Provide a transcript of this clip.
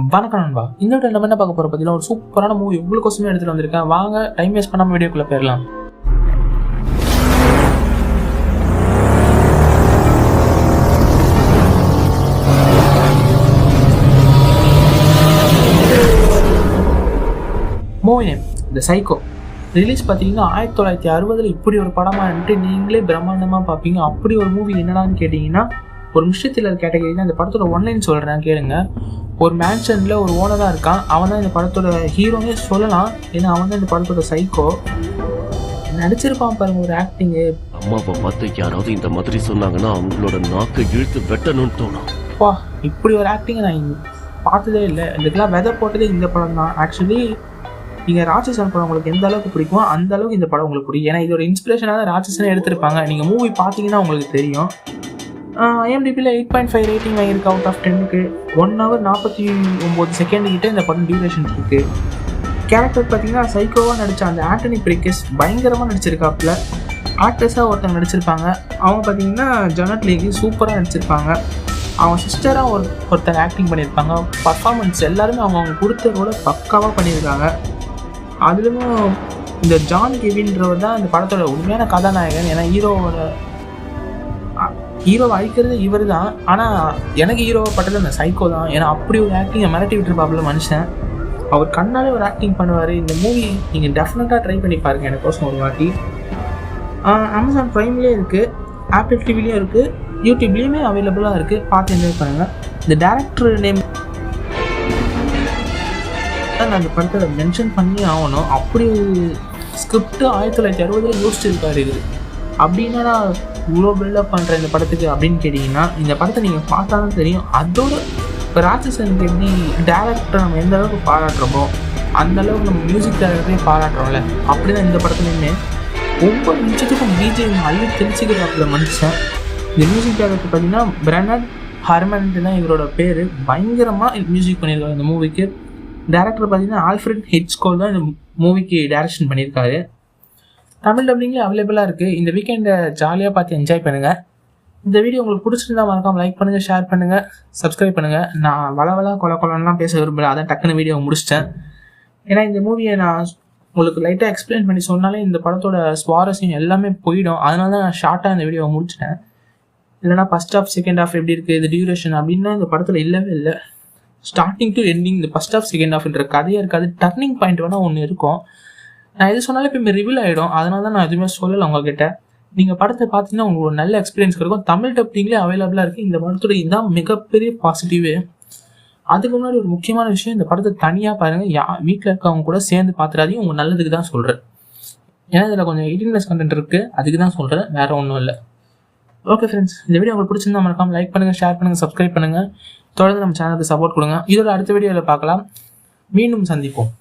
வணக்கம் நண்பா. இந்த வீடியோ நம்ம என்ன பார்க்க போகிறோம் பார்த்தீங்கன்னா, ஒரு சூப்பரான மூவி இவ்வளோ கோசமே எடுத்துகிட்டு வந்திருக்கேன். வாங்க டைம் வேஸ்ட் பண்ணாமல் வீடியோக்குள்ளே போயிடலாம். Movie name the psycho. Release பார்த்தீங்கன்னா 1960 இப்படி ஒரு படமான்ட்டு நீங்களே பிரம்மாண்டமாக பார்ப்பீங்க. அப்படி ஒரு மூவி என்னடான்னு கேட்டிங்கன்னா, ஒரு விஷயத்தில் கேட்டகரி தான். இந்த படத்தோட ஒன்லைன் சொல்கிறேன் கேளுங்க. ஒரு மேன்ஷனில் ஒரு ஓனராக இருக்கான். அவன் தான் இந்த படத்தோட ஹீரோனே சொல்லலாம். ஏன்னா அவன் தான் இந்த படத்தோட சைக்கோ. நடிச்சிருப்பான் பாருங்க ஒரு ஆக்டிங்கு. அம்மாவை பார்த்து யாராவது இந்த மாதிரி சொன்னாங்கன்னா அவங்களோட நாக்கை இழுத்து வெட்டணும்னு தோணும். அப்பா, இப்படி ஒரு ஆக்டிங்கை நான் பார்த்ததே இல்லை. இதுக்கெல்லாம் விதை போட்டதே இந்த படம் தான். ஆக்சுவலி நீங்கள் ராட்சசன் படம் உங்களுக்கு எந்த அளவுக்கு பிடிக்கும் அந்த அளவுக்கு இந்த படம் உங்களுக்கு பிடிக்கும். ஏன்னா இதோட இன்ஸ்பிரேஷனாக தான் ராட்சசனே எடுத்திருப்பாங்க. நீங்கள் மூவி பார்த்தீங்கன்னா உங்களுக்கு தெரியும். IMDbல 8.5 ரேட்டிங் வாங்கியிருக்கு அவுட் ஆஃப் 10க்கு. 1 hour 49 செகண்ட் கிட்ட இந்த படம் டியூரேஷன் இருக்குது. கேரக்டர் பார்த்தீங்கன்னா சைக்கோவாக நடித்த அந்த ஆண்டனி பிரிக்கஸ் பயங்கரமாக நடிச்சிருக்காப்புல. ஆக்ட்ரஸாக ஒருத்தங்க நடிச்சிருப்பாங்க. அவங்க பார்த்தீங்கன்னா ஜனட் லீகி சூப்பராக நடிச்சிருப்பாங்க. அவங்க சிஸ்டராக ஒருத்தங்க ஆக்டிங் பண்ணியிருப்பாங்க. பர்ஃபார்மன்ஸ் எல்லாருமே அவங்க கொடுத்ததோட பக்காவாக பண்ணியிருக்காங்க. அதுலேயும் இந்த ஜான் கெவின்றவர் தான் இந்த படத்தோட உண்மையான கதாநாயகன். ஏன்னா ஹீரோவை அழிக்கிறது இவர் தான். ஆனால் எனக்கு ஹீரோவை பட்டது அந்த சைக்கோ தான். ஏன்னா அப்படி ஒரு ஆக்டிங்கை மிரட்டி விட்டுருப்பாப்புல மனுஷன். அவர் கண்ணாலே ஒரு ஆக்டிங் பண்ணுவார். இந்த மூவி நீங்கள் டெஃபினட்டாக ட்ரை பண்ணி பாருங்கள் எனக்கோசம் ஒரு வாட்டி. அமேசான் ப்ரைம்லேயே இருக்குது, ஆப்பிள் டிவிலையும் இருக்குது, யூடியூப்லேயுமே அவைலபிளாக இருக்குது. பார்த்து என்ஜாய் பண்ணுங்கள். இந்த டேரக்டர் நேம் நான் அந்த படத்தை மென்ஷன் பண்ணி ஆகணும். அப்படி ஸ்கிரிப்ட் 1960 யோசிச்சிருக்காரு. இது அப்படின்னா இவ்வளோ பில்டப் பண்ணுற இந்த படத்துக்கு அப்படின்னு கேட்டிங்கன்னா, இந்த படத்தை நீங்கள் பார்த்தா தான் தெரியும். அதோட இப்போ ராட்சசனுக்கு எப்படி டேரக்டரை நம்ம எந்த அளவுக்கு பாராட்டுறோமோ அந்த அளவுக்கு நம்ம மியூசிக் டேரக்டரையும் பாராட்டுறோம்ல, அப்படி தான் இந்த படத்துலேயுமே 9 நிமிஷத்துக்கும் பிஜிஎம் அள்ளி தெளிச்சுக்கிறாப்புல மனுஷன். இந்த மியூசிக் டேரக்டர் பார்த்தீங்கன்னா பெர்னார்ட் ஹெர்மன்ட்டு தான் இவரோட பேர். பயங்கரமாக மியூசிக் பண்ணியிருக்காரு இந்த மூவிக்கு. டேரக்டர் பார்த்தீங்கன்னா ஆல்ஃப்ரெட் ஹிட்ச்காக் தான் இந்த மூவிக்கு டைரக்ஷன் பண்ணியிருக்காரு. தமிழ் டப்பிங்லேயே அவைலபிளாக இருக்குது. இந்த வீக்கெண்டை ஜாலியாக பார்த்து என்ஜாய் பண்ணுங்கள். இந்த வீடியோ உங்களுக்கு பிடிச்சிருந்தா மறக்காமல் லைக் பண்ணுங்கள், ஷேர் பண்ணுங்கள், சப்ஸ்கிரைப் பண்ணுங்கள். நான் வளவலாக கொலலாம் பேச விரும்பல, அதான் டக்குன்னு வீடியோ முடிச்சிட்டேன். ஏன்னா இந்த மூவியை நான் உங்களுக்கு லைட்டாக எக்ஸ்பிளைன் பண்ணி சொன்னாலே இந்த படத்தோட சுவாரஸ்யம் எல்லாமே போயிடும். அதனால தான் நான் ஷார்ட்டாக இந்த வீடியோவை முடிச்சிட்டேன். இல்லைனா ஃபஸ்ட் ஹாஃப் செகண்ட் ஹாஃப் எப்படி இருக்குது, இது டியூரேஷன் அப்படின்னா இந்த படத்தில் இல்லவே இல்லை. ஸ்டார்டிங் டு எண்டிங் இந்த ஃபஸ்ட் ஹாஃப் செகண்ட் ஹாஃப்ன்ற கதையாக இருக்காது. டர்னிங் பாயிண்ட் வேணால் ஒன்று இருக்கும். நான் எது சொன்னாலும் இப்போ ரிவீல் ஆகிடும். அதனால தான் நான் எதுவுமே சொல்லலை உங்ககிட்ட. நீங்கள் படத்தை பார்த்தீங்கன்னா உங்களுக்கு ஒரு நல்ல எக்ஸ்பீரியன்ஸ் கிடைக்கும். தமிழ் டப்பிங்லேயே அவைலபிளாக இருக்குது. இந்த படத்தோட இதுதான் மிகப்பெரிய பாசிட்டிவே. அதுக்கு முன்னாடி ஒரு முக்கியமான விஷயம், இந்த படத்தை தனியாக பாருங்கள். வீட்டில் இருக்கவங்க கூட சேர்ந்து பார்த்துறாதையும் உங்கள் நல்லதுக்கு தான் சொல்கிறேன். ஏன்னா இதில் கொஞ்சம் 18+ கண்டென்ட் இருக்குது, அதுக்கு தான் சொல்கிறேன், வேறு ஒன்றும் இல்லை. ஓகே ஃப்ரெண்ட்ஸ், இந்த வீடியோ உங்களுக்கு பிடிச்சிருந்தா மறக்காமல் லைக் பண்ணுங்கள், ஷேர் பண்ணுங்கள், சப்ஸ்கிரைப் பண்ணுங்கள். தொடர்ந்து நம்ம சேனலுக்கு சப்போர்ட் கொடுங்க. இதோட அடுத்த வீடியோவில் பார்க்கலாம். மீண்டும் சந்திப்போம்.